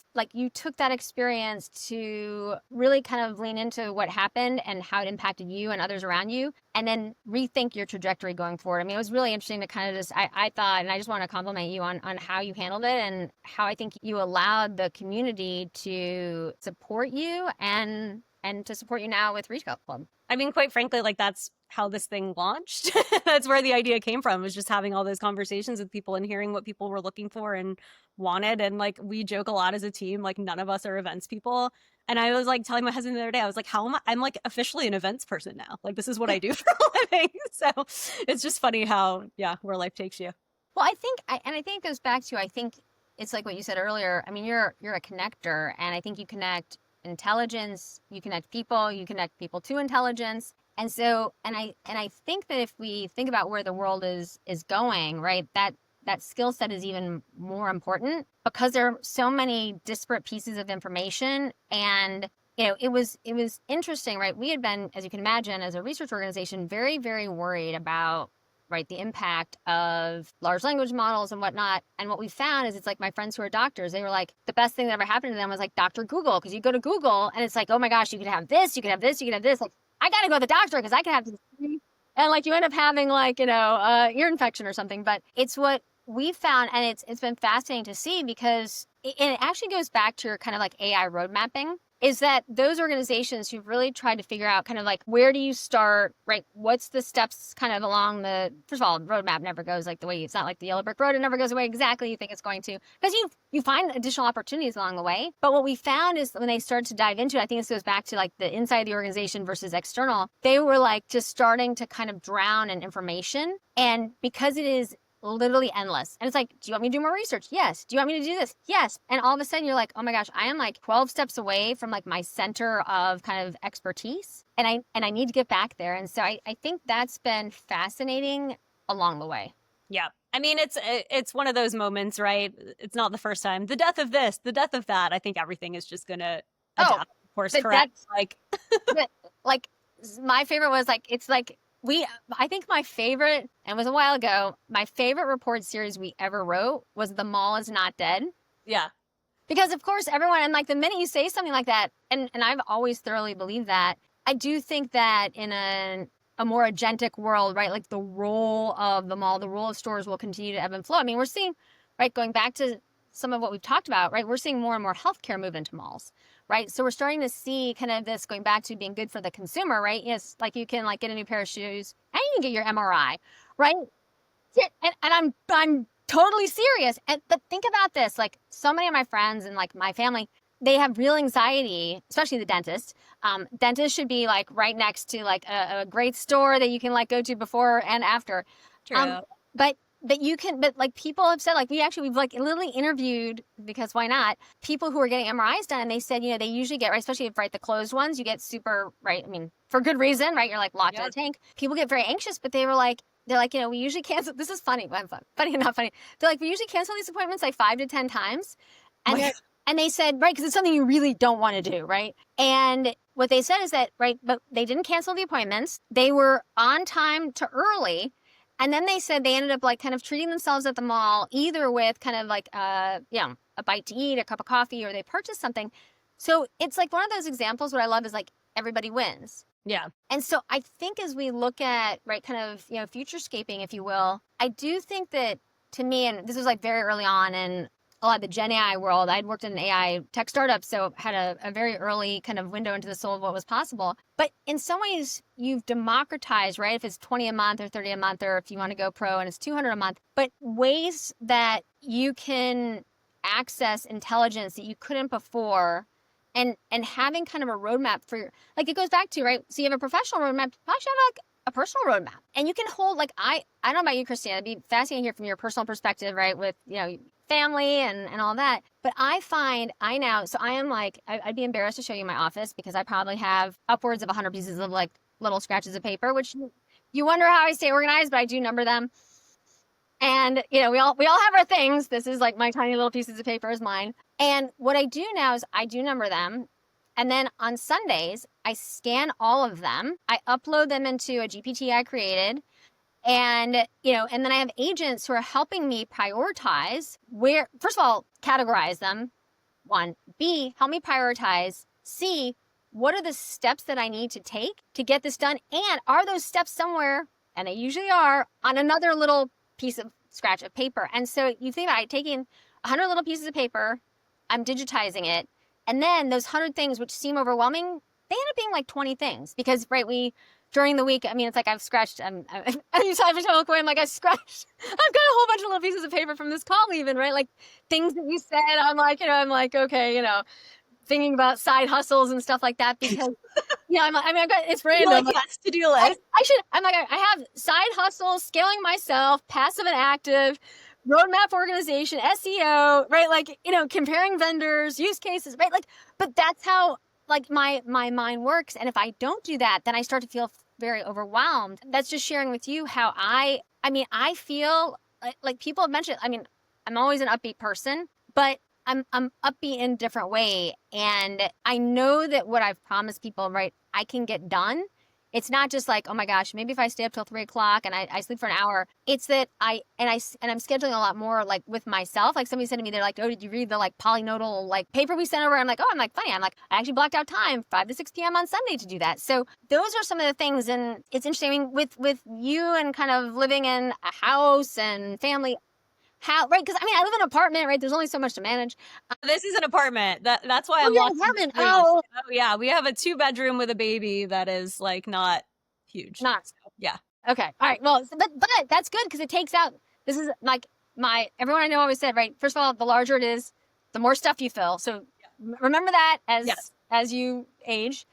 took that experience to really kind of lean into what happened and how it impacted you and others around you, and then rethink your trajectory going forward. I mean, it was really interesting to kind of just, I thought, and I just want to compliment you on how you handled it and how I think you allowed the community to support you and to support you now with Retail Club. I mean, quite frankly, like that's how this thing launched. That's where the idea came from, was just having all those conversations with people and hearing what people were looking for and wanted. And like, we joke a lot as a team, like none of us are events people. And I was like telling my husband the other day, I was like, how am I'm like officially an events person now. Like, this is what I do for a living. So it's just funny how, yeah, where life takes you. Well, I think it goes back to, I think it's like what you said earlier. I mean, you're a connector, and I think you connect intelligence, you connect people to intelligence. And so, and I think that if we think about where the world is going, right, that skill set is even more important because there are so many disparate pieces of information. And, you know, it was interesting, right? We had been, as you can imagine, as a research organization, very, very worried about, right, the impact of large language models and whatnot. And what we found is, it's like my friends who are doctors, they were like, the best thing that ever happened to them was like Dr. Google, because you go to Google and it's like, oh my gosh, you could have this, you could have this, you could have this. Like, I got to go to the doctor because I can have this. And like, you end up having like, you know, ear infection or something. But it's what we found, and it's been fascinating to see, because it actually goes back to your kind of like AI road mapping, is that those organizations who've really tried to figure out kind of like, where do you start, right? What's the steps kind of along the, first of all, roadmap never goes like the way, it's not like the yellow brick road. It never goes the way exactly you think it's going to, because you find additional opportunities along the way. But what we found is when they started to dive into it, I think this goes back to like the inside of the organization versus external, they were like just starting to kind of drown in information. And because it is literally endless. And it's like, do you want me to do more research? Yes. Do you want me to do this? Yes. And all of a sudden you're like, oh my gosh, I am like 12 steps away from like my center of kind of expertise. And I need to get back there. And so I think that's been fascinating along the way. Yeah. I mean, it's one of those moments, right? It's not the first time. The death of this, the death of that. I think everything is just going to adapt, of course, correct. Like, like my favorite was like, it's like I think my favorite, and it was a while ago, my favorite report series we ever wrote was The Mall is Not Dead. Yeah. Because of course everyone, and like the minute you say something like that, and I've always thoroughly believed that, I do think that in a more agentic world, right, like the role of the mall, the role of stores will continue to ebb and flow. I mean, we're seeing, right, going back to some of what we've talked about, right, we're seeing more and more healthcare move into malls, right? So we're starting to see kind of this going back to being good for the consumer, right? Yes, like you can like get a new pair of shoes and you can get your MRI, right? And I'm totally serious. But think about this, like so many of my friends and like my family, they have real anxiety, especially the dentist. Dentist should be like right next to like a great store that you can like go to before and after. True. But like people have said, like we've like literally interviewed, because why not, people who are getting MRIs done, and they said, they usually get, right, especially if, right, the closed ones, you get super, right, I mean, for good reason, right, you're like locked in a tank. People get very anxious, but they're like, we usually cancel, this is funny, funny and not funny. They're like, we usually cancel these appointments like 5 to 10 times. And they said, right, because it's something you really don't want to do, right? And what they said is that, right, but they didn't cancel the appointments. They were on time to early. And then they said they ended up like kind of treating themselves at the mall, either with kind of like, a bite to eat, a cup of coffee, or they purchased something. So it's like one of those examples, what I love is like everybody wins. Yeah. And so I think as we look at, right, kind of, futurescaping, if you will, I do think that, to me, and this was like very early on in a lot of the Gen AI world, I'd worked in an AI tech startup, so had a very early kind of window into the soul of what was possible. But in some ways, you've democratized, right? If it's 20 a month or 30 a month, or if you want to go pro and it's 200 a month, but ways that you can access intelligence that you couldn't before, and having kind of a roadmap for your, like it goes back to, right? So you have a professional roadmap, you probably should have like a personal roadmap. And you can hold, like, I don't know about you, Krystina, it'd be fascinating to hear from your personal perspective, right? With, family and all that. But I find so I am like, I'd be embarrassed to show you my office because I probably have upwards of 100 pieces of like little scratches of paper, which you wonder how I stay organized, but I do number them. And, we all have our things. This is like my tiny little pieces of paper is mine. And what I do now is I do number them. And then on Sundays, I scan all of them. I upload them into a GPT I created. And, and then I have agents who are helping me prioritize where, first of all, categorize them. 1, B, help me prioritize. C, what are the steps that I need to take to get this done? And are those steps somewhere, and they usually are, on another little piece of scratch of paper? And so you think about it, taking 100 little pieces of paper, I'm digitizing it. And then those 100 things, which seem overwhelming, they end up being like 20 things. Because, right, during the week, I mean, it's like I've scratched, I'm I've got a whole bunch of little pieces of paper from this call even, right? Like things that you said, I'm like, okay, thinking about side hustles and stuff like that because, I've got, it's random. Like, yes, to-do list. I have side hustles, scaling myself, passive and active, roadmap organization, SEO, right? Like, comparing vendors, use cases, right? Like, but that's how, like, my mind works. And if I don't do that, then I start to feel very overwhelmed. That's just sharing with you how I feel like people have mentioned, I'm always an upbeat person, but I'm upbeat in a different way. And I know that what I've promised people, right, I can get done. It's not just like, oh my gosh, maybe if I stay up till 3 o'clock and I sleep for an hour. It's that I'm scheduling a lot more like with myself. Like somebody said to me, they're like, oh, did you read the like polynodal like paper we sent over? I'm like, oh, funny. I'm like, I actually blocked out time 5 to 6 p.m. on Sunday to do that. So those are some of the things. And it's interesting with you and kind of living in a house and family. How, right? Because I live in an apartment, right? There's only so much to manage. This is an apartment. That's why I'm locked in apartment. Oh yeah, we have a 2-bedroom with a baby that is like not huge. Yeah. Okay. All right. Well, but that's good because it takes out. This is like everyone I know always said, right? First of all, the larger it is, the more stuff you fill. So remember that as you age.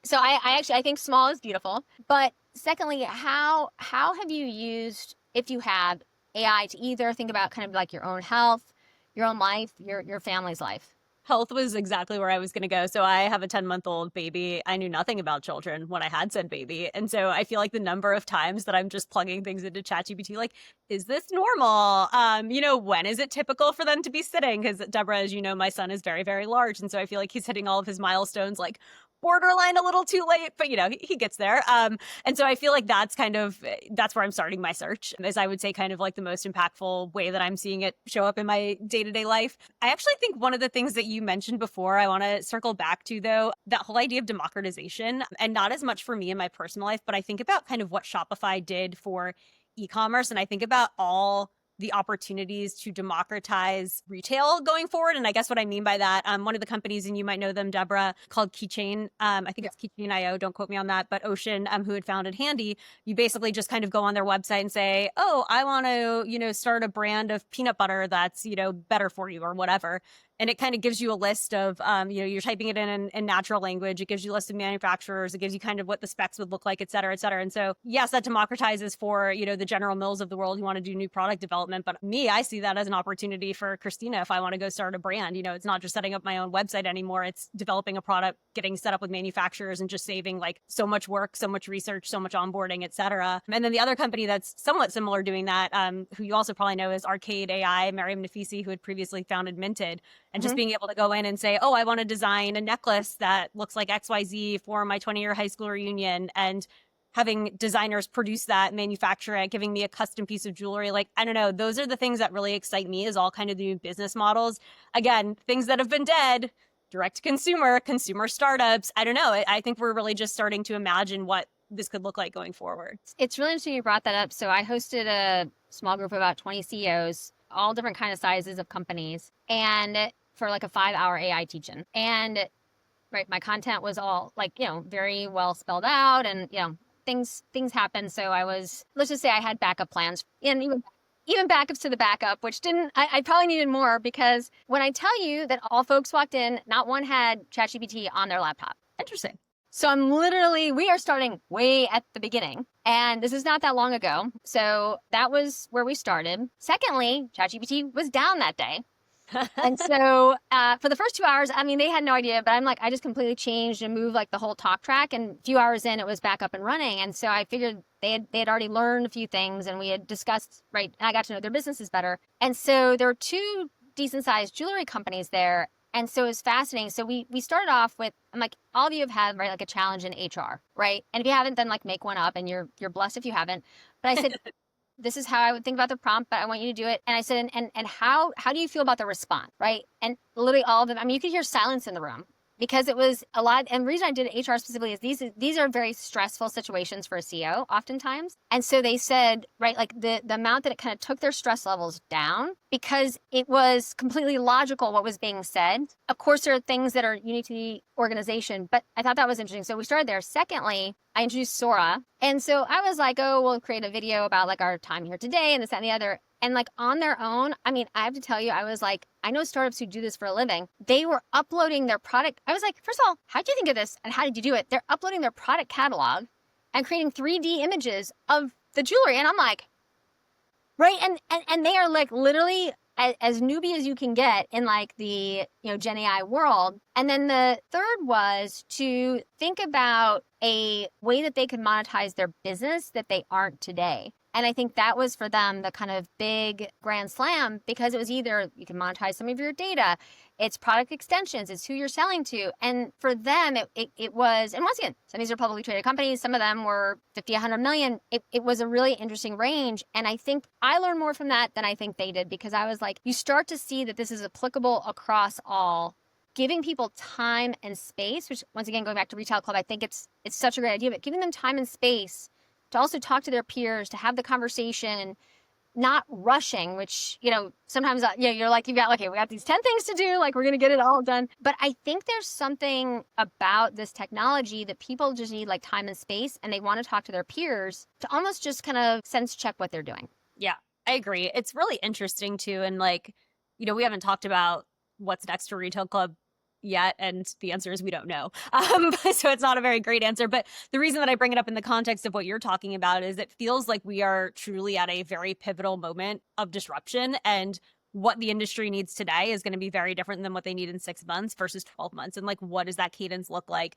So I think small is beautiful. But secondly, how have you used, if you have, AI to either think about kind of like your own health, your own life, your family's life? Health was exactly where I was going to go. So I have a 10-month-old baby. I knew nothing about children when I had said baby. And so I feel like the number of times that I'm just plugging things into ChatGPT, like, is this normal? When is it typical for them to be sitting? Because Deborah, as you know, my son is very, very large. And so I feel like he's hitting all of his milestones like borderline a little too late, but he gets there. And so I feel like that's where I'm starting my search, as I would say kind of like the most impactful way that I'm seeing it show up in my day-to-day life. I actually think one of the things that you mentioned before, I want to circle back to though, that whole idea of democratization, and not as much for me in my personal life, but I think about kind of what Shopify did for e-commerce. And I think about all the opportunities to democratize retail going forward. And I guess what I mean by that, one of the companies, and you might know them, Deborah, called Keychain. I think it's Keychain.io, don't quote me on that, but Ocean, who had founded Handy, you basically just kind of go on their website and say, oh, I want to, start a brand of peanut butter that's, better for you or whatever. And it kind of gives you a list of, you're typing it in natural language. It gives you a list of manufacturers. It gives you kind of what the specs would look like, et cetera, et cetera. And so, yes, that democratizes for, the General Mills of the world who want to do new product development. But me, I see that as an opportunity for Krystina if I want to go start a brand. It's not just setting up my own website anymore. It's developing a product, getting set up with manufacturers, and just saving like so much work, so much research, so much onboarding, et cetera. And then the other company that's somewhat similar doing that, who you also probably know, is Arcade AI, Mariam Nafisi, who had previously founded Minted. And just being able to go in and say, oh, I want to design a necklace that looks like XYZ for my 20-year high school reunion, and having designers produce that, manufacture it, giving me a custom piece of jewelry. Like, I don't know, those are the things that really excite me, is all kind of the new business models. Again, things that have been dead, direct to consumer startups. I don't know. I think we're really just starting to imagine what this could look like going forward. It's really interesting you brought that up. So I hosted a small group of about 20 CEOs, all different kind of sizes of companies, and for like a 5-hour AI teach-in. And my content was all like, very well spelled out, and, things happen. So let's just say I had backup plans, and even backups to the backup, which I probably needed more, because when I tell you that all folks walked in, not one had ChatGPT on their laptop. Interesting. So we are starting way at the beginning, and this is not that long ago. So that was where we started. Secondly, ChatGPT was down that day. And so for the first 2 hours, they had no idea, but I just completely changed and moved like the whole talk track. And a few hours in, it was back up and running. And so I figured they had already learned a few things, and we had discussed, and I got to know their businesses better. And so there were 2 decent sized jewelry companies there. And so it was fascinating. So we started off with, I'm like, all of you have had, like a challenge in HR, right? And if you haven't, then like make one up, and you're blessed if you haven't. But I said, this is how I would think about the prompt, but I want you to do it. And I said, and how do you feel about the response, right? And literally all of them, you could hear silence in the room, because it was a lot. And the reason I did HR specifically is these are very stressful situations for a CEO oftentimes. And so they said, like the amount that it kind of took their stress levels down, because it was completely logical what was being said. Of course, there are things that are unique to the organization, but I thought that was interesting. So we started there. Secondly, I introduced Sora. And so I was like, oh, we'll create a video about like our time here today and this, that, and the other. And like on their own, I have to tell you, I was like, I know startups who do this for a living. They were uploading their product. I was like, first of all, how did you think of this? And how did you do it? They're uploading their product catalog and creating 3D images of the jewelry. And I'm like, right. And they are like literally as newbie as you can get in like the, Gen AI world. And then the third was to think about a way that they could monetize their business that they aren't today. And I think that was for them the kind of big grand slam, because it was either you can monetize some of your data, it's product extensions, it's who you're selling to. And for them, it was, and once again, some of these are publicly traded companies, some of them were 50, 100 million. It was a really interesting range. And I think I learned more from that than I think they did, because I was like, you start to see that this is applicable across all, giving people time and space, which once again, going back to Retail Club, I think it's such a great idea, but giving them time and space to also talk to their peers, to have the conversation, not rushing, which, sometimes, you're like, we got these 10 things to do, like we're going to get it all done. But I think there's something about this technology that people just need like time and space, and they want to talk to their peers to almost just kind of sense check what they're doing. Yeah, I agree. It's really interesting too. And like, we haven't talked about what's next for Retail Club yet, and the answer is we don't know. So it's not a very great answer. But the reason that I bring it up in the context of what you're talking about is it feels like we are truly at a very pivotal moment of disruption. And what the industry needs today is going to be very different than what they need in 6 months versus 12 months. And like, what does that cadence look like?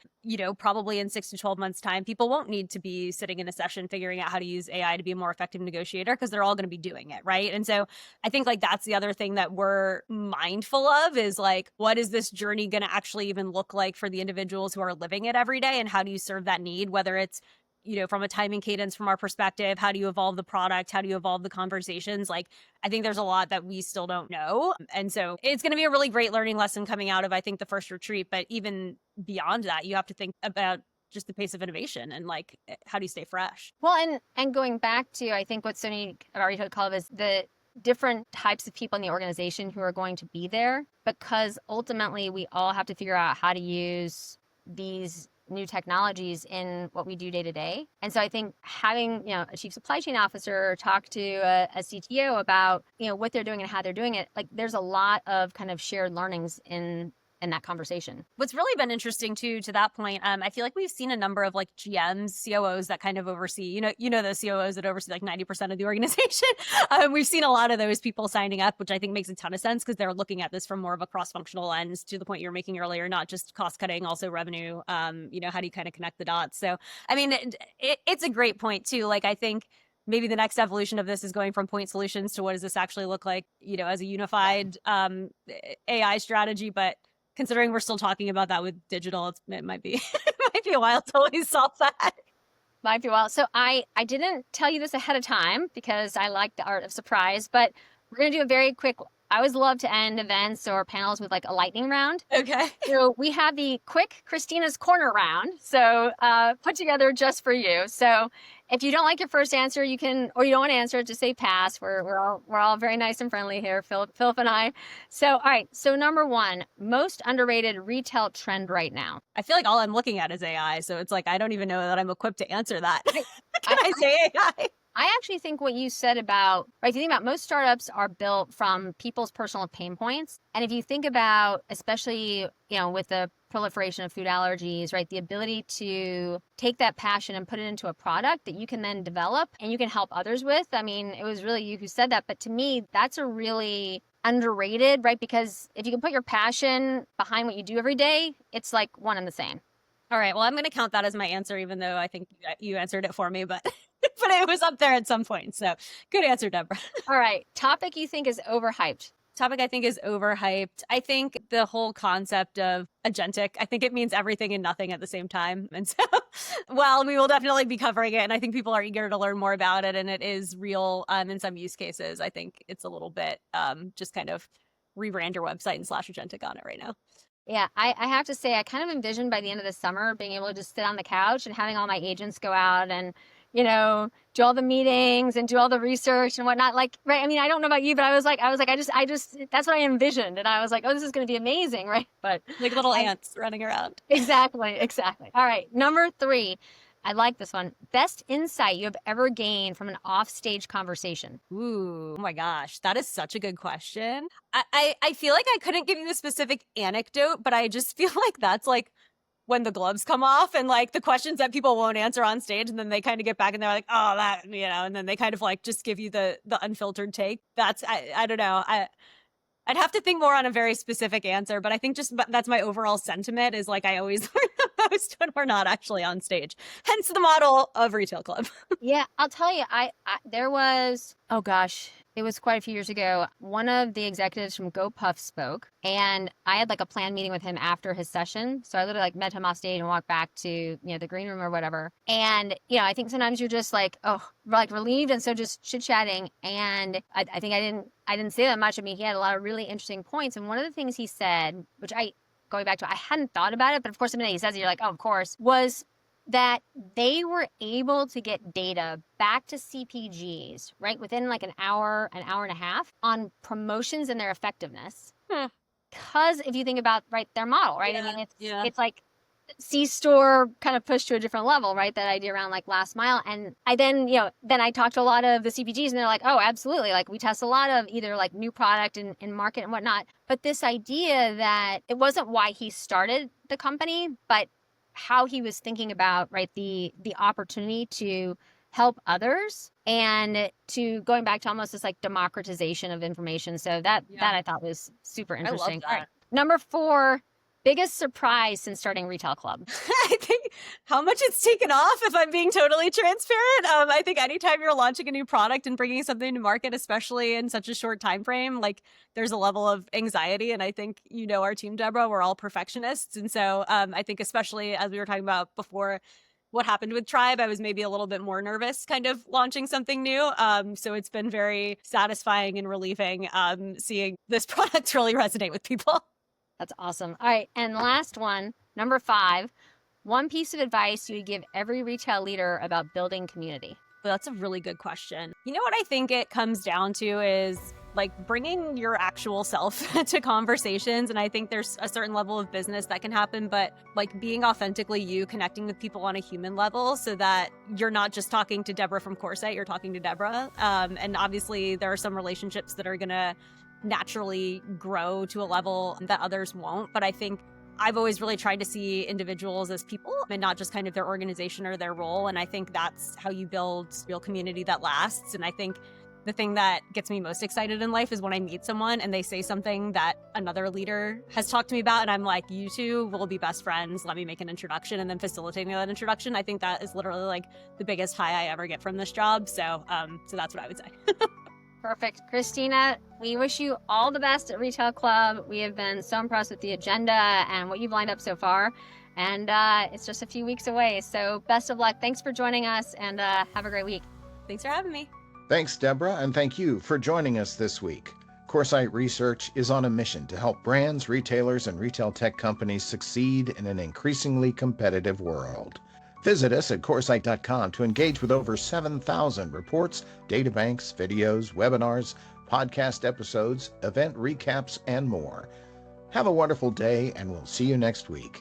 Probably in 6 to 12 months time, people won't need to be sitting in a session figuring out how to use AI to be a more effective negotiator because they're all going to be doing it. Right. And so I think like that's the other thing that we're mindful of is like, what is this journey going to actually even look like for the individuals who are living it every day? And how do you serve that need, whether it's from a timing cadence from our perspective, how do you evolve the product? How do you evolve the conversations? Like, I think there's a lot that we still don't know. And so it's going to be a really great learning lesson coming out of, I think, the first retreat. But even beyond that, you have to think about just the pace of innovation and like, how do you stay fresh? Well, and going back to, I think what's so neat about Retail Club is the different types of people in the organization who are going to be there, because ultimately we all have to figure out how to use these new technologies in what we do day to day. And so I think having, a chief supply chain officer talk to a CTO about, what they're doing and how they're doing it, like there's a lot of kind of shared learnings in that conversation. What's really been interesting too, to that point, I feel like we've seen a number of like GMs, COOs that kind of oversee, those COOs that oversee like 90% of the organization. We've seen a lot of those people signing up, which I think makes a ton of sense because they're looking at this from more of a cross-functional lens, to the point you were making earlier, not just cost cutting, also revenue. How do you kind of connect the dots? So, I mean, it's a great point too. Like, I think maybe the next evolution of this is going from point solutions to what does this actually look like, as a unified AI strategy. But considering we're still talking about that with digital, it might be a while till we solve that. Might be a while. So I didn't tell you this ahead of time because I like the art of surprise, but we're going to do a very quick, I always love to end events or panels with like a lightning round. Okay. So we have the quick Krystina's Corner round. So put together just for you. So if you don't like your first answer, you can, or you don't want to answer it, just say pass. We're all very nice and friendly here, Philip and I. So, all right. So number one, most underrated retail trend right now. I feel like all I'm looking at is AI. So it's like, I don't even know that I'm equipped to answer that. I say AI? I actually think what you said about, right, if you think about most startups are built from people's personal pain points. And if you think about, especially, with the proliferation of food allergies, right, the ability to take that passion and put it into a product that you can then develop and you can help others with. I mean, it was really you who said that. But to me, that's a really underrated, right? Because if you can put your passion behind what you do every day, it's like one and the same. All right. Well, I'm going to count that as my answer, even though I think you answered it for me, but but it was up there at some point. So good answer, Deborah. All right. Topic you think is overhyped. Topic I think is overhyped. I think the whole concept of agentic, I think it means everything and nothing at the same time. And so, well, we will definitely be covering it. And I think people are eager to learn more about it. And it is real in some use cases. I think it's a little bit just kind of rebrand your website and slash agentic on it right now. Yeah, I have to say, I kind of envisioned by the end of the summer being able to just sit on the couch and having all my agents go out and, do all the meetings and do all the research and whatnot. Like, right. I mean, I don't know about you, but I was like, I just, that's what I envisioned. And I was like, oh, this is going to be amazing. Right. But like little ants running around. Exactly. All right. Number 3. I like this one. Best insight you have ever gained from an offstage conversation. Ooh, oh my gosh. That is such a good question. I feel like I couldn't give you a specific anecdote, but I just feel like that's like when the gloves come off and like the questions that people won't answer on stage, and then they kind of get back and they're like, oh, that, and then they kind of like just give you the unfiltered take. That's, I don't know. I'd have to think more on a very specific answer, but I think just that's my overall sentiment is like I always learn the most when we're not actually on stage. Hence the model of Retail Club. Yeah, I'll tell you, there was, oh gosh, it was quite a few years ago. One of the executives from GoPuff spoke, and I had like a planned meeting with him after his session. So I literally like met him off stage and walked back to, the green room or whatever. And, I think sometimes you're just like, oh, like relieved. And so just chit chatting. And I think I didn't say that much. I mean, he had a lot of really interesting points. And one of the things he said, which going back to, I hadn't thought about it, but of course, the minute he says it, you're like, oh, of course, was that they were able to get data back to CPGs, right, within like an hour and a half on promotions and their effectiveness. Because if you think about, right, their model, right, I mean, it's like C-store kind of pushed to a different level, right, that idea around like last mile. And I then I talked to a lot of the CPGs and they're like, oh, absolutely. Like we test a lot of either like new product in market and whatnot. But this idea that it wasn't why he started the company, but how he was thinking about, right, the opportunity to help others and to going back to almost this like democratization of information. So that I thought was super interesting. I love that. Number 4, biggest surprise since starting Retail Club. I think how much it's taken off, if I'm being totally transparent. I think anytime you're launching a new product and bringing something to market, especially in such a short time frame, like there's a level of anxiety. And I think, our team, Deborah, we're all perfectionists. And so I think especially as we were talking about before, what happened with Tribe, I was maybe a little bit more nervous kind of launching something new. So it's been very satisfying and relieving seeing this product really resonate with people. That's awesome. All right. And last one, number 5, one piece of advice you would give every retail leader about building community. Well, that's a really good question. You know what I think it comes down to is like bringing your actual self to conversations. And I think there's a certain level of business that can happen, but like being authentically you, connecting with people on a human level so that you're not just talking to Deborah from Coresight, you're talking to Deborah. And obviously there are some relationships that are going to naturally grow to a level that others won't. But I think I've always really tried to see individuals as people and not just kind of their organization or their role. And I think that's how you build real community that lasts. And I think the thing that gets me most excited in life is when I meet someone and they say something that another leader has talked to me about. And I'm like, you two will be best friends. Let me make an introduction, and then facilitating that introduction. I think that is literally like the biggest high I ever get from this job. So that's what I would say. Perfect. Krystina, we wish you all the best at Retail Club. We have been so impressed with the agenda and what you've lined up so far. And it's just a few weeks away. So best of luck. Thanks for joining us, and have a great week. Thanks for having me. Thanks, Deborah, and thank you for joining us this week. Coresight Research is on a mission to help brands, retailers, and retail tech companies succeed in an increasingly competitive world. Visit us at Coresight.com to engage with over 7,000 reports, databanks, videos, webinars, podcast episodes, event recaps, and more. Have a wonderful day, and we'll see you next week.